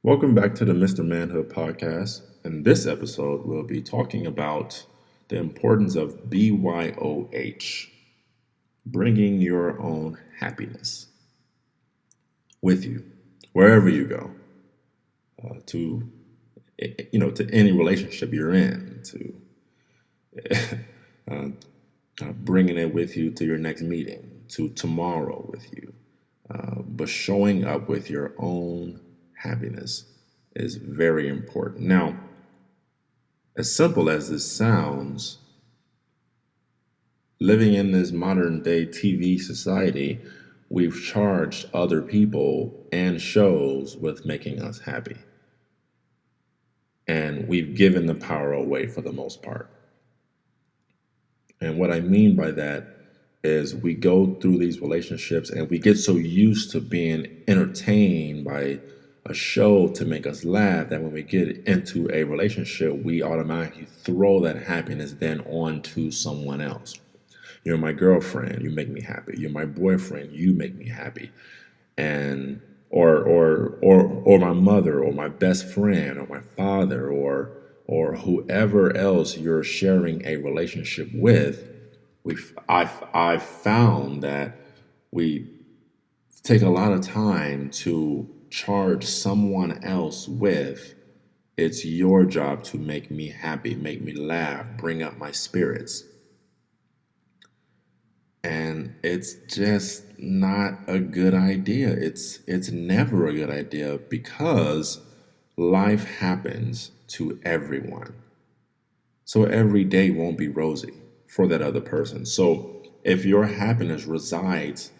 Welcome back to the Mr. Manhood podcast. In this episode, we'll be talking about the importance of BYOH, bringing your own happiness with you wherever you go, to to any relationship you're in, to uh, bringing it with you to your next meeting, to tomorrow with you, but showing up with your own happiness is very important. Now, as simple as this sounds, living in this modern day TV society, we've charged other people and shows with making us happy. And we've given the power away for the most part. And what I mean by that is we go through these relationships and we get so used to being entertained by a show to make us laugh that when we get into a relationship, we automatically throw that happiness then onto someone else. You're my girlfriend, you make me happy. You're my boyfriend, you make me happy. And or my mother or my best friend or my father or whoever else you're sharing a relationship with, I've found that we take a lot of time to charge someone else with it's your job to make me happy, make me laugh, bring up my spirits. And it's just not a good idea. It's never a good idea because life happens to everyone. So every day won't be rosy for that other person. So if your happiness resides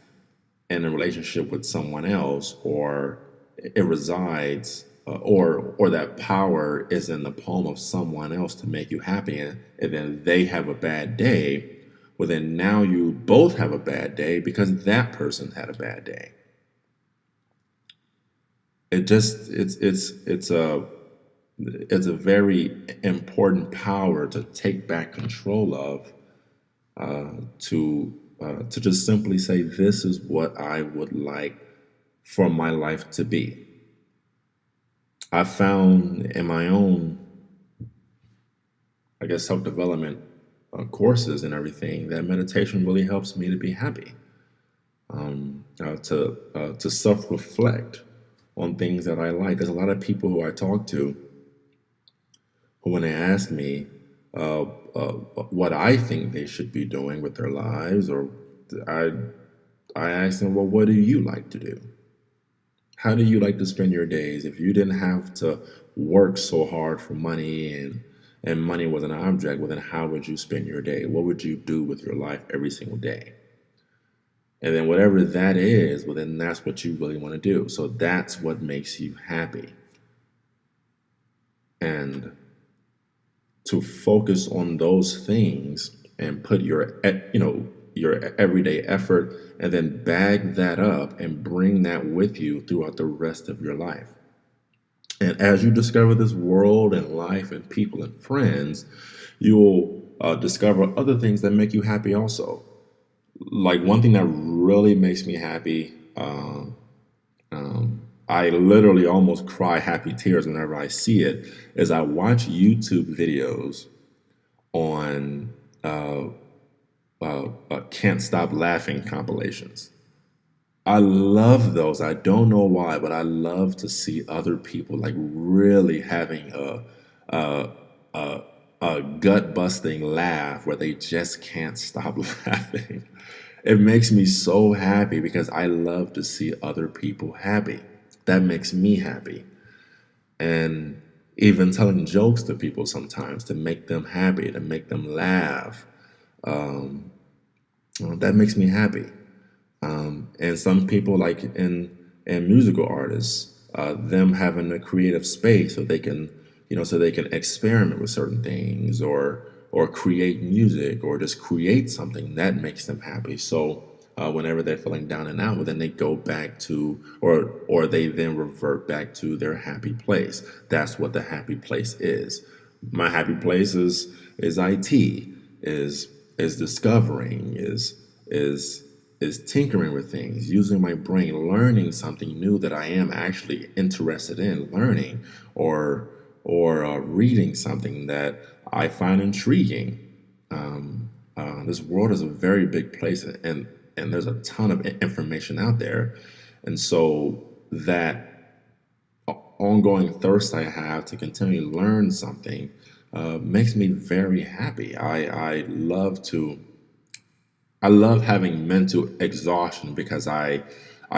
in a relationship with someone else, or it resides, or that power is in the palm of someone else to make you happy, and then they have a bad day, well, then now you both have a bad day because that person had a bad day. It just it's a very important power to take back control of, to just simply say, this is what I would like for my life to be. I found in my own, I guess, self development courses and everything that meditation really helps me to be happy, to self reflect on things that I like. There's a lot of people who I talk to who, when they ask me uh, uh, what I think they should be doing with their lives, or I I ask them, well, what do you like to do? How do you like to spend your days? If you didn't have to work so hard for money, and money was an object, well, then how would you spend your day? What would you do with your life every single day? And then whatever that is, well, then that's what you really want to do. So that's what makes you happy. And to focus on those things and put your everyday effort, and then bag that up and bring that with you throughout the rest of your life. And as you discover this world and life and people and friends, you'll discover other things that make you happy also. Like one thing that really makes me happy, I literally almost cry happy tears whenever I see it, is I watch YouTube videos on can't stop laughing compilations. I love those. I don't know why, but I love to see other people like really having a, a, a gut busting laugh where they just can't stop laughing. It makes me so happy because I love to see other people happy. That makes me happy. And even telling jokes to people sometimes to make them happy, to make them laugh, that makes me happy. And some people, like in musical artists, them having a creative space so they can, so they can experiment with certain things, or create music, or just create something that makes them happy. So whenever they're feeling down and out, well, then they go back to, or they then revert back to their happy place. That's what the happy place is. My happy place is IT, is discovering, is is tinkering with things, using my brain, learning something new that I am actually interested in learning, or reading something that I find intriguing. This world is a very big place, and there's a ton of information out there, and so that ongoing thirst I have to continue to learn something makes me very happy. I love having mental exhaustion because I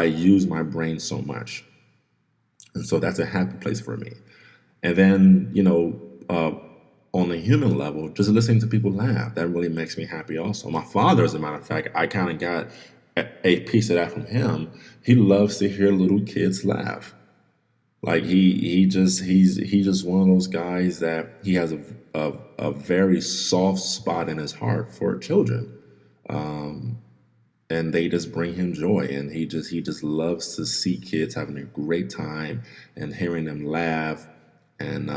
use my brain so much, and so that's a happy place for me. And then on a human level, just listening to people laugh, that really makes me happy. Also, my father, as a matter of fact, I kind of got a piece of that from him. He loves to hear little kids laugh. Like he's just one of those guys that he has a very soft spot in his heart for children, and they just bring him joy. And he just loves to see kids having a great time and hearing them laugh. And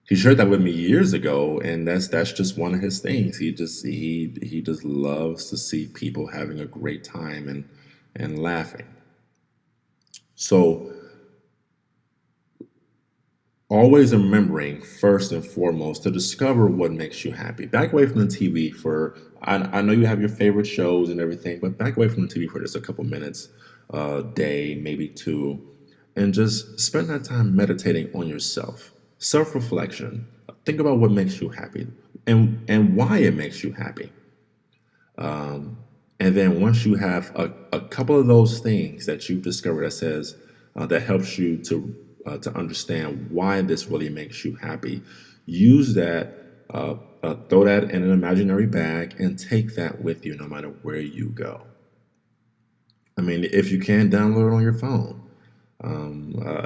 he shared that with me years ago, and that's just one of his things. He just loves to see people having a great time and laughing. So always remembering first and foremost to discover what makes you happy. Back away from the TV for I know you have your favorite shows and everything, but back away from the TV for just a couple minutes a day, maybe two, and just spend that time meditating on yourself. Self-reflection. Think about what makes you happy and why it makes you happy. And then once you have a couple of those things that you've discovered that helps you to understand why this really makes you happy, use that, throw that in an imaginary bag, and take that with you no matter where you go. I mean, if you can, download it on your phone.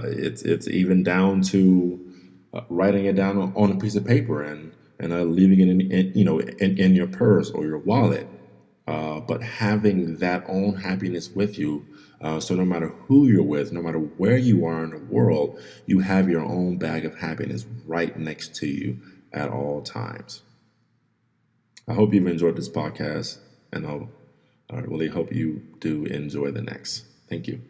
It's even down to writing it down on a piece of paper and leaving it in your purse or your wallet. But having that own happiness with you, so no matter who you're with, no matter where you are in the world, you have your own bag of happiness right next to you at all times. I hope you've enjoyed this podcast, and I really hope you do enjoy the next. Thank you.